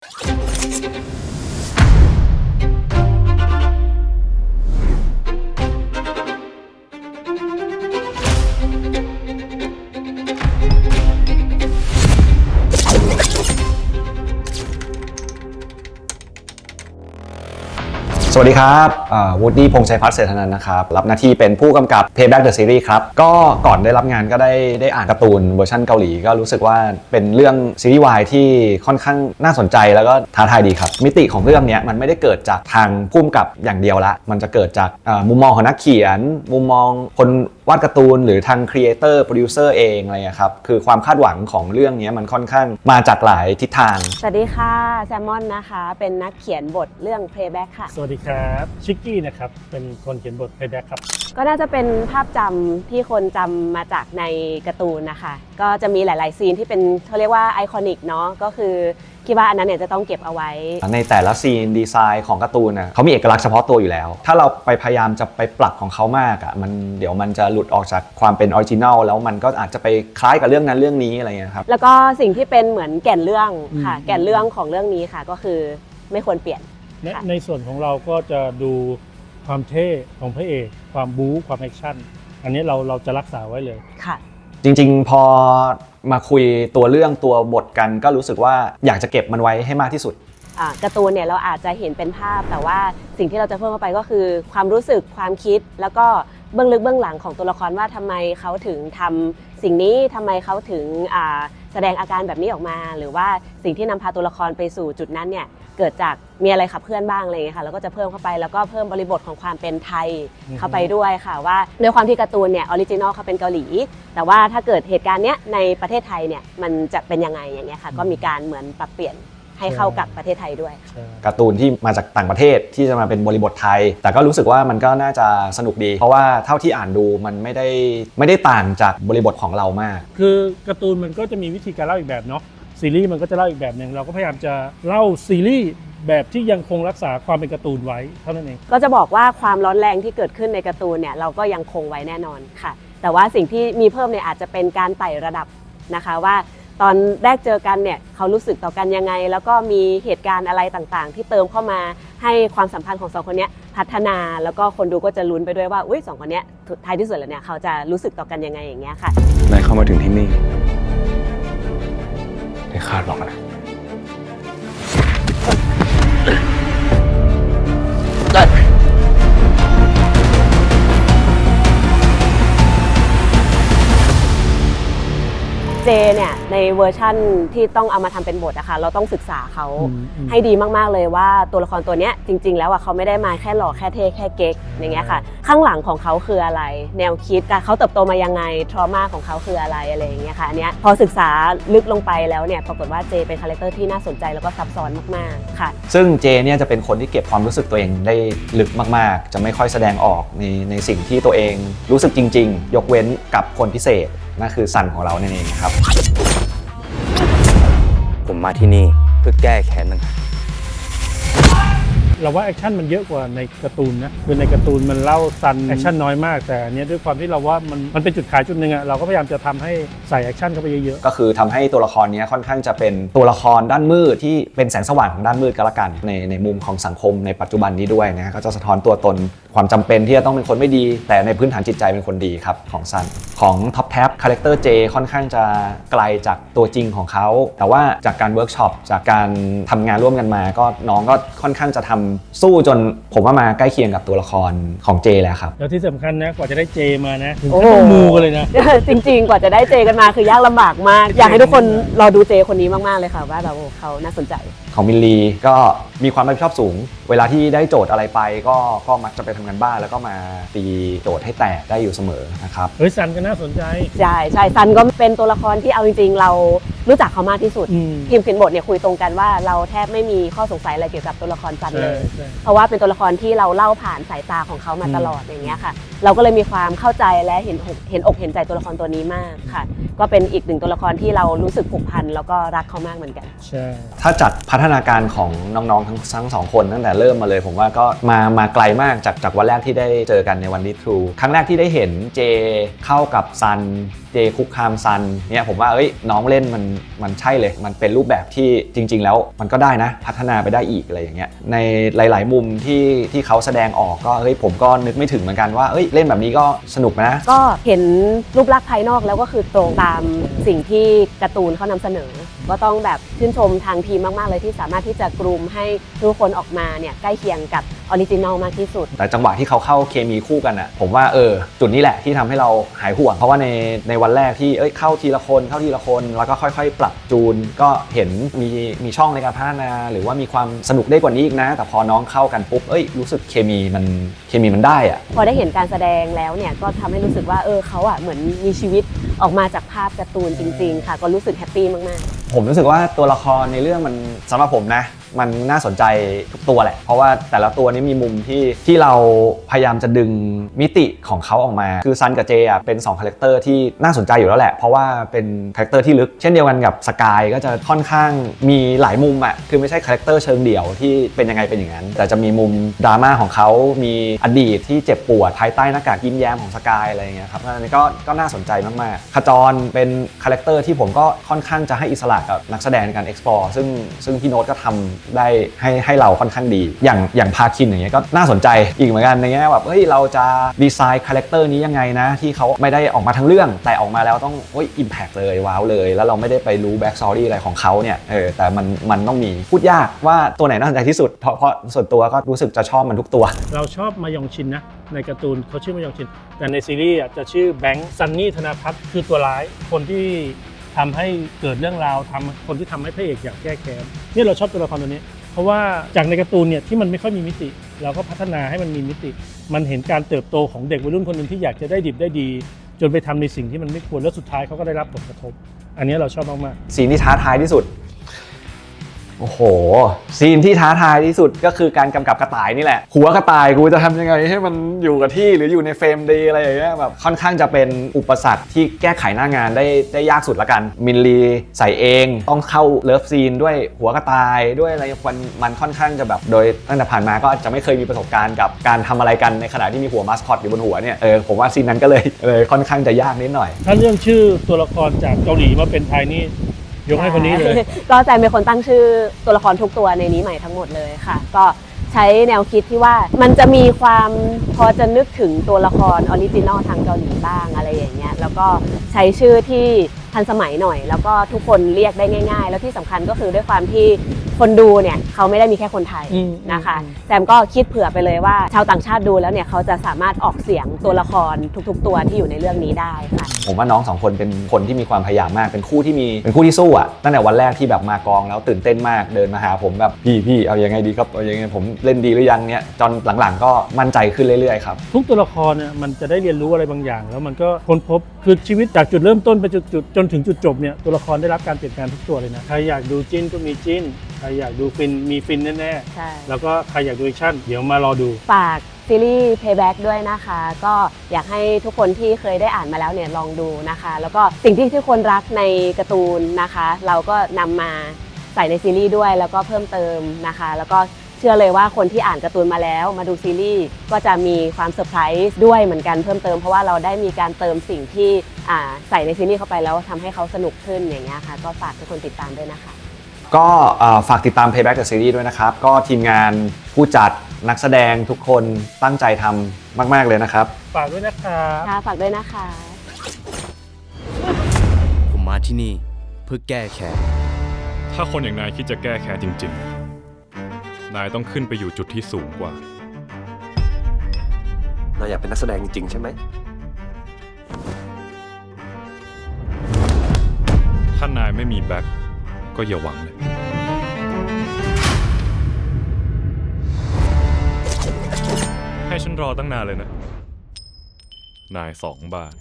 สวัสดีครับวูดดี้พงษ์ชัยพัฒน์เศรษฐนันท์นะครับรับหน้าที่เป็นผู้กำกับ Payback the Series ครับก็ก่อนได้รับงานก็ได้อ่านการ์ตูนเวอร์ชันเกาหลีก็รู้สึกว่าเป็นเรื่องซีรีส์วายที่ค่อนข้างน่าสนใจแล้วก็ท้าทายดีครับมิติของเรื่องนี้มันไม่ได้เกิดจากทางผู้กำกับอย่างเดียวละมันจะเกิดจากมุมมองของนักเขียนมุมมองคนวาดการ์ตูนหรือทางครีเอเตอร์โปรดิวเซอร์เองอะไรครับคือความคาดหวังของเรื่องนี้มันค่อนข้างมาจากหลายทิศทางสวัสดีค่ะแซมมอนนะคะเป็นนักเขียนบทเรื่อง Playback ค่ะสวัสดีครับชิกกี้นะครับเป็นคนเขียนบท Playback ครับก็น่าจะเป็นภาพจำที่คนจำมาจากในการ์ตูนนะคะก็จะมีหลายๆซีนที่เป็นเขาเรียกว่าไอคอนิกเนาะก็คือคิดว่าอันนั้นเนี่ยจะต้องเก็บเอาไว้ในแต่ละซีนดีไซน์ของการ์ตูนเขามีเอกลักษณ์เฉพาะตัวอยู่แล้วถ้าเราไปพยายามจะไปปรับของเขามากเดี๋ยวมันจะหลุดออกจากความเป็นออริจินัลแล้วมันก็อาจจะไปคล้ายกับเรื่องนั้นเรื่องนี้อะไรเงี้ยครับแล้วก็สิ่งที่เป็นเหมือนแก่นเรื่องค่ะแก่นเรื่องของเรื่องนี้ค่ะก็คือไม่ควรเปลี่ยนในส่วนของเราก็จะดูความเท่ของพระเอกความบู๊ความแอคชั่นอันนี้เราจะรักษาไว้เลยค่ะจริงๆพอมาคุยตัวเรื่องตัวบทกันก็รู้สึกว่าอยากจะเก็บมันไว้ให้มากที่สุดการ์ตูนเนี่ยเราอาจจะเห็นเป็นภาพแต่ว่าสิ่งที่เราจะเพิ่มเข้าไปก็คือความรู้สึกความคิดแล้วก็เบื้องลึกเบื้องหลังของตัวละครว่าทำไมเขาถึงทำสิ่งนี้ทำไมเขาถึงแสดงอาการแบบนี้ออกมาหรือว่าสิ่งที่นำพาตัวละครไปสู่จุดนั้นเนี่ยเกิดจากมีอะไรขับเคลื่อนบ้างอะไรอย่างเงี้ยค่ะแล้วก็จะเพิ่มเข้าไปแล้วก็เพิ่มบริบทของความเป็นไทยเข้าไปด้วยค่ะว่าด้วยความที่การ์ตูนเนี่ยออริจินอลเขาเป็นเกาหลีแต่ว่าถ้าเกิดเหตุการณ์เนี้ยในประเทศไทยเนี่ยมันจะเป็นยังไงอย่างเงี้ยค่ะก็มีการเหมือนปรับเปลี่ยนให้เข้ากับประเทศไทยด้วยการ์ตูนที่มาจากต่างประเทศที่จะมาเป็นบริบทไทยแต่ก็รู้สึกว่ามันก็น่าจะสนุกดีเพราะว่าเท่าที่อ่านดูมันไม่ได้ต่างจากบริบทของเรามากคือการ์ตูนมันก็จะมีวิธีการเล่าอีกแบบเนาะซีรีส์มันก็จะเล่าอีกแบบนึงเราก็พยายามจะเล่าซีรีส์แบบที่ยังคงรักษาความเป็นการ์ตูนไว้เท่านั้นเองก็จะบอกว่าความร้อนแรงที่เกิดขึ้นในการ์ตูนเนี่ยเราก็ยังคงไว้แน่นอนค่ะแต่ว่าสิ่งที่มีเพิ่มเนี่ยอาจจะเป็นการไต่ระดับนะคะว่าตอนแรกเจอกันเนี่ยเขารู้สึกต่อกันยังไงแล้วก็มีเหตุการณ์อะไรต่างๆที่เติมเข้ามาให้ความสัมพันธ์ของสองคนนี้พัฒนาแล้วก็คนดูก็จะลุ้นไปด้วยว่าอุ้ยสองคนนี้ท้ายที่สุดแล้วเนี่ยเขาจะรู้สึกต่อกันยังไงอย่างเงี้ยค่ะได้เข้ามาถึงที่นี่ได้คาดหวังนะได้เจเนี่ยในเวอร์ชั่นที่ต้องเอามาทำเป็นบทนะคะเราต้องศึกษาเขาให้ดีมากๆเลยว่าตัวละครตัวนี้จริงๆแล้วเขาไม่ได้มาแค่หล่อแค่เท่แค่เก๊กอย่างเงี้ยค่ะข้างหลังของเขาคืออะไรแนวคิดการเขาเติบโตมายังไงทรมาของเขาคืออะไรอย่างเงี้ยค่ะอันเนี้ยพอศึกษาลึกลงไปแล้วเนี่ยปรากฏว่าเจเป็นคาแรคเตอร์ที่น่าสนใจแล้วก็ซับซ้อนมากๆค่ะซึ่งเจเนี่ยจะเป็นคนที่เก็บความรู้สึกตัวเองได้ลึกมากๆจะไม่ค่อยแสดงออกในสิ่งที่ตัวเองรู้สึกจริงๆยกเว้นกับคนพิเศษนั่นคือซันของเรานั่นเองครับผมมาที่นี่เพื่อแก้แค้นต่างหากเราว่าแอคชั่นมันเยอะกว่าในการ์ตูนนะคือในการ์ตูนมันเล่าซันแอคชั่นน้อยมากแต่อันนี้ด้วยความที่เราว่ามันเป็นจุดขายจุดหนึ่งเราก็พยายามจะทำให้ใส่แอคชั่นเข้าไปเยอะๆก็คือทำให้ตัวละครนี้ค่อนข้างจะเป็นตัวละครด้านมืดที่เป็นแสงสว่างของด้านมืดก็แล้วกันในมุมของสังคมในปัจจุบันนี้ด้วยนะก็จะสะท้อนตัวตนความจำเป็นที่จะต้องเป็นคนไม่ดีแต่ในพื้นฐานจิตใจเป็นคนดีครับของซันของท็อปแท็บคาแรคเตอร์เจค่อนข้างจะไกลจากตัวจริงของเขาแต่ว่าจากการเวิร์กช็อปจากการทำงานร่วมกันมาก็น้องก็ค่อนข้างจะทำสู้จนผมว่ามาใกล้เคียงกับตัวละครของเจแล้วครับแล้วที่สำคัญนะกว่าจะได้เจมานะถึงต้องมูกันเลยนะจริงๆกว่าจะได้เจกันมาคือยากลำบากมากอยากให้ทุกคนรอดูเจคนนี้มากๆเลยค่ะว่าแบบเขาน่าสนใจของมิลลีก็มีความรับผิดชอบสูงเวลาที่ได้โจทย์อะไรไปก็มักจะไปทำงานบ้านแล้วก็มาตีโจทย์ให้แตกได้อยู่เสมอนะครับซันก็น่าสนใจใช่ซันก็เป็นตัวละครที่เอาจริงๆเรารู้จักเขามากที่สุดทีมเขียนบทเนี่ยคุยตรงกันว่าเราแทบไม่มีข้อสงสัยอะไรเกี่ยวกับตัวละครซันเลยเพราะว่าเป็นตัวละครที่เราเล่าผ่านสายตาของเขามาตลอดอย่างเงี้ยค่ะเราก็เลยมีความเข้าใจและเห็นอกเห็นใจตัวละครตัวนี้มากค่ะก็เป็นอีกหนึ่งตัวละครที่เรารู้สึกผูกพันแล้วก็รักเขามากเหมือนกันใช่ถ้าจัดพัฒนาการของน้องๆทั้งสองคนตั้งแต่เริ่มมาเลยผมว่าก็มาไกลมากจากวันแรกที่ได้เจอกันในวันนี้ทรูครั้งแรกที่ได้เห็นเจเข้ากับซัน เจคุกคามซันเนี่ยผมว่าน้องเล่นมันใช่เลยมันเป็นรูปแบบที่จริงๆแล้วมันก็ได้นะพัฒนาไปได้อีกอะไรอย่างเงี้ยในหลายๆมุมที่เขาแสดงออกก็ผมก็นึกไม่ถึงเหมือนกันว่าเล่นแบบนี้ก็สนุกนะก็เห็นรูปลักษณ์ภายนอกแล้วก็คือตรงตามสิ่งที่การ์ตูนเขานำเสนอก็ต้องแบบชื่นชมทางทีมมากๆเลยที่สามารถที่จะกรูมให้ทุกคนออกมาเนี่ยใกล้เคียงกับออริจินอลมากที่สุดแต่จังหวะที่เขาเข้าเคมีคู่กันอ่ะผมว่าจุดนี้แหละที่ทำให้เราหายห่วงเพราะว่าในวันแรกที่เข้าทีละคนแล้วก็ค่อยๆปรับจูนก็เห็นมีช่องในการพัฒนาหรือว่ามีความสนุกได้กว่านี้อีกนะแต่พอน้องเข้ากันปุ๊บรู้สึกเคมีมันได้อ่ะพอได้เห็นการแสดงแล้วเนี่ยก็ทำให้รู้สึกว่าเขาเหมือนมีชีวิตออกมาจากภาพการ์ตูนจริงๆค่ะก็รู้สึกแฮปปี้มากๆผมรู้สึกว่าตัวละครในเรื่องมันสำหรับผมนะมันน่าสนใจทุกตัวแหละเพราะว่าแต่ละตัวนี้มีมุมที่เราพยายามจะดึงมิติของเขาออกมาคือซันกับเจอ่ะเป็น2คาแรคเตอร์ที่น่าสนใจอยู่แล้วแหละเพราะว่าเป็นคาแรคเตอร์ที่ลึกเช่นเดียวกันกับสกายก็จะค่อนข้างมีหลายมุมอ่ะคือไม่ใช่คาแรคเตอร์เชิงเดี่ยวที่เป็นยังไงเป็นอย่างนั้นแต่จะมีมุมดราม่าของเขามีอดีตที่เจ็บปวดภายใต้หน้ากากยิ้มแย้มของสกายอะไรอย่างเงี้ยครับอันนี้ก็น่าสนใจมากๆขจรเป็นคาแรคเตอร์ที่ผมก็ค่อนข้างจะให้อิสระกับนักแสดงในการ explore ซึ่งพี่โน้ตก็ทำได้ให้เราค่อนข้างดีอย่างพาคินอย่างเงี้ยก็น่าสนใจอีกเหมือนกันในแง่แบบเราจะดีไซน์คาแรคเตอร์นี้ยังไงนะที่เขาไม่ได้ออกมาทั้งเรื่องแต่ออกมาแล้วต้องอิมแพคเลยว้าวเลยแล้วเราไม่ได้ไปรู้แบ็กสตอรี่อะไรของเขาเนี่ยแต่มันต้องมีพูดยากว่าตัวไหนน่าสนใจที่สุดเพราะส่วนตัวก็รู้สึกจะชอบมันทุกตัวเราชอบมายองชินนะในการ์ตูนเขาชื่อมายองชินแต่ในซีรีส์จะชื่อแบงค์ซันนี่ธนภัทรคือตัวร้ายคนที่ทำให้เกิดเรื่องราวคนที่ทำให้พระเอกอยากแก้แค้นนี่เราชอบตัวละครตัวนี้เพราะว่าจากในการ์ตูนเนี่ยที่มันไม่ค่อยมีมิติเราก็พัฒนาให้มันมีมิติมันเห็นการเติบโตของเด็กวัยรุ่นคนหนึ่งที่อยากจะได้ดิบได้ดีจนไปทำในสิ่งที่มันไม่ควรแล้วสุดท้ายเขาก็ได้รับผลกระทบอันนี้เราชอบมากๆซีนที่ท้าทายที่สุดโอ้โหซีนที่ท้าทายที่สุดก็คือการกำกับกระต่ายนี่แหละหัวกระต่ายกูจะทำยังไงให้มันอยู่กับที่หรืออยู่ในเฟรมดีอะไรอย่างเงี้ยแบบค่อนข้างจะเป็นอุปสรรคที่แก้ไขหน้างานได้ยากสุดละกันมินลีใส่เองต้องเข้าเลิฟซีนด้วยหัวกระต่ายด้วยอะไรมันค่อนข้างจะแบบโดยตั้งแต่ผ่านมาก็จะไม่เคยมีประสบการณ์กับการทำอะไรกันในขณะที่มีหัวมาสคอตอยู่บนหัวเนี่ยผมว่าซีนนั้นก็เลยค่อนข้างจะยากนิดหน่อยถ้าเรื่องชื่อตัวละครจากเกาหลีมาเป็นไทยนี่ยกให้คนนี้เลยก็แจมเป็นคนตั้งชื่อตัวละครทุกตัวในนี้ใหม่ทั้งหมดเลยค่ะก็ใช้แนวคิดที่ว่ามันจะมีความพอจะนึกถึงตัวละครออริจินอลทางเกาหลีบ้างอะไรอย่างเงี้ยแล้วก็ใช้ชื่อที่ทันสมัยหน่อยแล้วก็ทุกคนเรียกได้ง่ายๆแล้วที่สำคัญก็คือด้วยความที่คนดูเนี่ยเขาไม่ได้มีแค่คนไทยนะคะแซมก็คิดเผื่อไปเลยว่าชาวต่างชาติดูแล้วเนี่ยเขาจะสามารถออกเสียงตัวละครทุกๆตัวที่อยู่ในเรื่องนี้ได้ค่ะผมว่าน้อง2คนเป็นคนที่มีความพยายามมากเป็นคู่ที่สู้อ่ะตั้งแต่วันแรกที่แบบมากองแล้วตื่นเต้นมากเดินมาหาผมแบบพี่เอายังไงดีครับเอายังไงผมเล่นดีหรือยังเนี่ยจนหลังๆก็มั่นใจขึ้นเรื่อยๆครับทุกตัวละครเนี่ยมันจะได้เรียนรู้อะไรบางอย่างแล้วมันก็ค้นพบคือชีวิตจากจุดเริ่มต้นไปจุดจนถึงจุดจบเนี่ยตัวละครได้รับการเปลี่ยนแปลงทุกตัวเลยนะใครอยากดูจิ้นก็มีจิ้นใครอยากดูฟินมีฟินแน่ๆใช่แล้วก็ใครอยากดูแอคชั่นเดี๋ยวมารอดูฝากซีรีส์ Payback ด้วยนะคะก็อยากให้ทุกคนที่เคยได้อ่านมาแล้วเนี่ยลองดูนะคะแล้วก็สิ่งที่ทุกคนรักในการ์ตูนนะคะเราก็นำมาใส่ในซีรีส์ด้วยแล้วก็เพิ่มเติมนะคะแล้วก็เชื่อเลยว่าคนที่อ่านการ์ตูนมาแล้วมาดูซีรีส์ก็จะมีความเซอร์ไพรส์ด้วยเหมือนกันเพิ่มเติมเพราะว่าเราได้มีการเติมสิ่งที่ใส่ในซีรีส์เข้าไปแล้วทำให้เขาสนุกขึ้นอย่างเงี้ยค่ะก็ฝากทุกคนติดตามด้วยนะคะก็ฝากติดตาม Payback the Series ด้วยนะครับก็ทีมงานผู้จัดนักแสดงทุกคนตั้งใจทำมากๆเลยนะครับฝากด้วยนะครับค่ะฝากด้วยนะคะผมมาที่นี่เพื่อแก้แค้นถ้าคนอย่างนายคิดจะแก้แค้นจริงๆนายต้องขึ้นไปอยู่จุดที่สูงกว่านายอยากเป็นนักแสดงจริงๆใช่ไหมถ้านายไม่มีแบ็คก็อย่าหวังเลยให้ฉันรอตั้งนานเลยนะนาย2 บาท